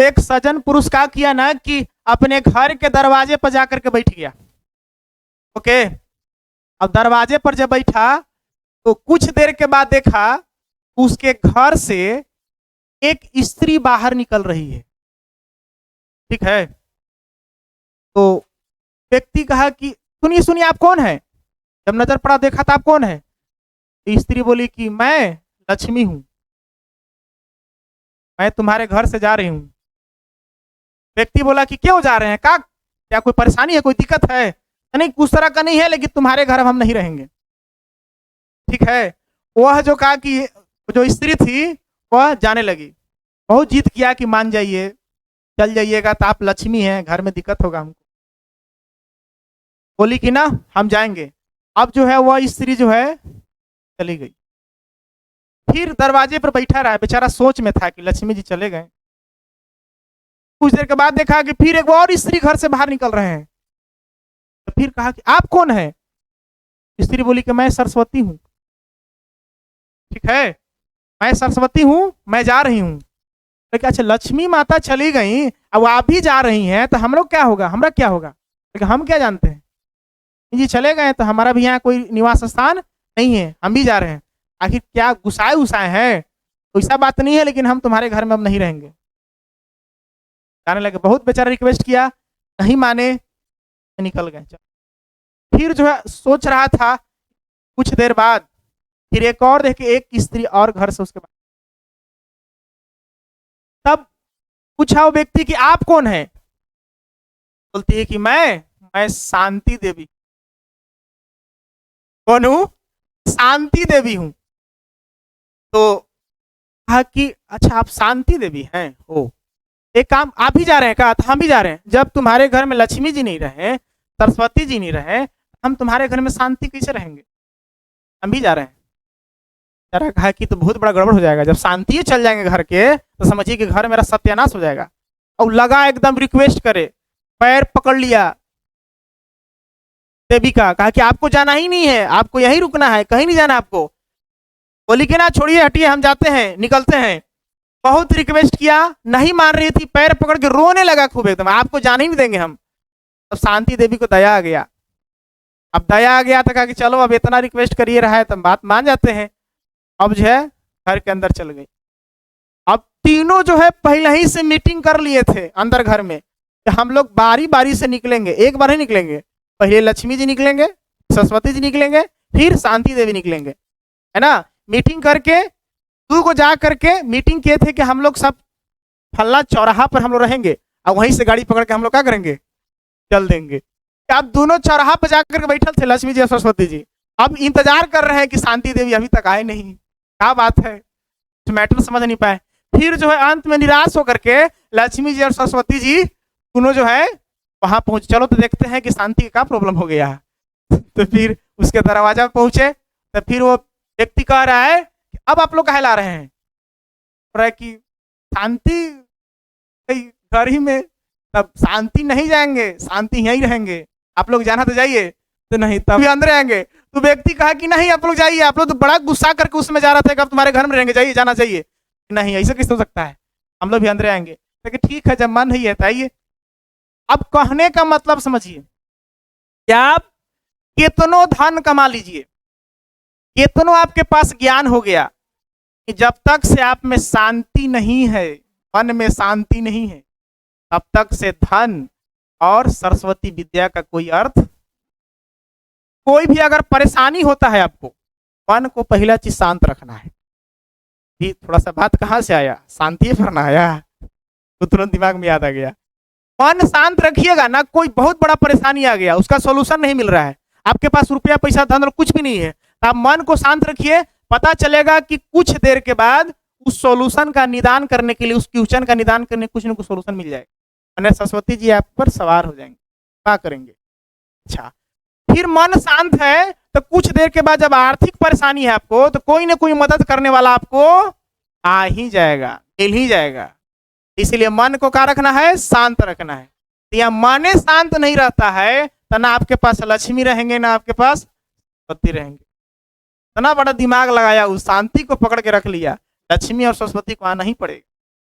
एक सज्जन पुरुष का किया ना कि अपने घर के दरवाजे पर जाकर के बैठ गया। ओके, अब दरवाजे पर जब बैठा तो कुछ देर के बाद देखा उसके घर से एक स्त्री बाहर निकल रही है। ठीक है, तो व्यक्ति कहा कि सुनिए सुनिए, आप कौन है? जब नजर पड़ा देखा था, आप कौन है? तो स्त्री बोली कि मैं लक्ष्मी हूं, मैं तुम्हारे घर से जा रही हूं। व्यक्ति बोला कि क्यों जा रहे हैं, का क्या कोई परेशानी है, कोई दिक्कत है? नहीं, उस तरह का नहीं है, लेकिन तुम्हारे घर हम नहीं रहेंगे। ठीक है, वह जो कहा कि जो स्त्री थी वह जाने लगी। बहुत जिद किया कि मान जाइए, चल जाइएगा, तो आप लक्ष्मी हैं, घर में दिक्कत होगा हमको। बोली कि ना हम जाएंगे। अब जो है वह स्त्री जो है चली गई। फिर दरवाजे पर बैठा रहा, बेचारा सोच में था कि लक्ष्मी जी चले गए। कुछ देर के बाद देखा कि फिर एक और स्त्री घर से बाहर निकल रहे हैं। तो फिर कहा कि आप कौन है? स्त्री बोली कि मैं सरस्वती हूं। ठीक है, मैं सरस्वती हूं, मैं जा रही हूं। लेकिन अच्छा, लक्ष्मी माता चली गई, अब आप भी जा रही हैं, तो हम लोग क्या होगा, हमरा क्या होगा? लेकिन हम क्या जानते हैं, जी चले गए तो हमारा भी यहाँ कोई निवास स्थान नहीं है, हम भी जा रहे हैं। आखिर क्या गुस्साए उसाए हैं? तो ऐसा बात नहीं है, लेकिन हम तुम्हारे घर में अब नहीं रहेंगे। जाने लगे। बहुत बेचारा रिक्वेस्ट किया, नहीं माने, निकल गए। फिर जो है सोच रहा था, कुछ देर बाद फिर एक और देखे, एक स्त्री और घर से उसके बाद। तब पूछा वो व्यक्ति कि आप कौन है? बोलती है कि मैं शांति देवी। कौन हूं? शांति देवी हूं। तो कहा कि अच्छा, आप शांति देवी हैं? हो, एक काम, आप भी जा रहे हैं? कहा हम भी जा रहे हैं। जब तुम्हारे घर में लक्ष्मी जी नहीं रहे, सरस्वती जी नहीं रहे, हम तुम्हारे घर में शांति कैसे रहेंगे? हम भी जा रहे हैं। जरा कहा कि तो बहुत बड़ा गड़बड़ हो जाएगा, जब शांति चल जाएंगे घर के, तो समझिए कि घर मेरा सत्यानाश हो जाएगा। और लगा एकदम रिक्वेस्ट करे, पैर पकड़ लिया देवी का, कहा कि आपको जाना ही नहीं है, आपको यहीं रुकना है, कहीं नहीं जाना आपको। बोली कि ना छोड़िए, हटिए, हम जाते हैं, निकलते हैं। बहुत रिक्वेस्ट किया, नहीं मान रही थी, पैर पकड़ के रोने लगा खूब एकदम, आपको जाने ही नहीं देंगे हम। अब शांति देवी को दया आ गया। अब दया आ गया तो कहा कि चलो, अब इतना रिक्वेस्ट करिए रहा है तो बात मान जाते हैं। अब जो है घर के अंदर चल गई। अब तीनों जो है पहले ही से मीटिंग कर लिए थे अंदर घर में कि हम लोग बारी बारी से निकलेंगे, एक बार ही निकलेंगे। पहले लक्ष्मी जी निकलेंगे, सरस्वती जी निकलेंगे, फिर शांति देवी निकलेंगे, है ना। मीटिंग करके तू को जा करके मीटिंग किए थे कि हम लोग सब फल्ला चौराहा पर हम लोग रहेंगे, और वहीं से गाड़ी पकड़ के हम लोग क्या करेंगे, चल देंगे। अब दोनों चौराहा पर जाकर के बैठल थे लक्ष्मी जी और सरस्वती जी। अब इंतजार कर रहे हैं कि शांति देवी अभी तक आए नहीं, क्या बात है, मैटर समझ नहीं पाए। फिर जो है अंत में निराश होकर के लक्ष्मी जी और सरस्वती जी दोनों जो है वहां पहुंच, चलो तो देखते हैं कि शांति का प्रॉब्लम हो गया। तो फिर उसके दरवाजा पे पहुंचे, तो फिर वो व्यक्ति कह रहा है कि अब आप लोग कहे ला रहे हैं? रहा है कि शांति घर ही में, तब शांति नहीं जाएंगे, शांति यहीं रहेंगे, आप लोग जाना तो जाइए। तो नहीं, तभी अंदर आएंगे। तो व्यक्ति कहा कि नहीं, आप लोग जाइए, आप लोग तो बड़ा गुस्सा करके उसमें जा रहा था कि अब तुम्हारे घर में रहेंगे, जाइए, जाना चाहिए। नहीं, ऐसा कैसे हो सकता है, हम लोग भी अंदर आएंगे। लेकिन ठीक है, जब मन नहीं है तो आइए। अब कहने का मतलब समझिए, क्या आप कितनों धन कमा लीजिए, कितनों आपके पास ज्ञान हो गया, कि जब तक से आप में शांति नहीं है, मन में शांति नहीं है, तब तक से धन और सरस्वती विद्या का कोई अर्थ। कोई भी अगर परेशानी होता है आपको, मन को पहला चीज शांत रखना है। ये थोड़ा सा बात कहां से आया, शांति भरना आया, तो तुरंत दिमाग में याद आ गया। मन शांत रखिएगा ना, कोई बहुत बड़ा परेशानी आ गया, उसका सोल्यूशन नहीं मिल रहा है, आपके पास रुपया पैसा धन और कुछ भी नहीं है, तो आप मन को शांत रखिए। पता चलेगा कि कुछ देर के बाद उस सोल्यूशन का निदान करने के लिए, उस क्वेश्चन का निदान करने कुछ न कुछ सोल्यूशन मिल जाएगा। मैंने सरस्वती जी आप पर सवार हो जाएंगे, क्या करेंगे। अच्छा, फिर मन शांत है तो कुछ देर के बाद जब आर्थिक परेशानी है आपको, तो कोई ना कोई मदद करने वाला आपको आ ही जाएगा, मिल ही जाएगा। इसलिए मन को क्या रखना है, शांत रखना है। तो यह मन शांत नहीं रहता है तो ना आपके पास लक्ष्मी रहेंगे, ना आपके पास सरस्वती रहेंगे। इतना बड़ा दिमाग लगाया, उस शांति को पकड़ के रख लिया, लक्ष्मी और सरस्वती को आना ही पड़ेगा।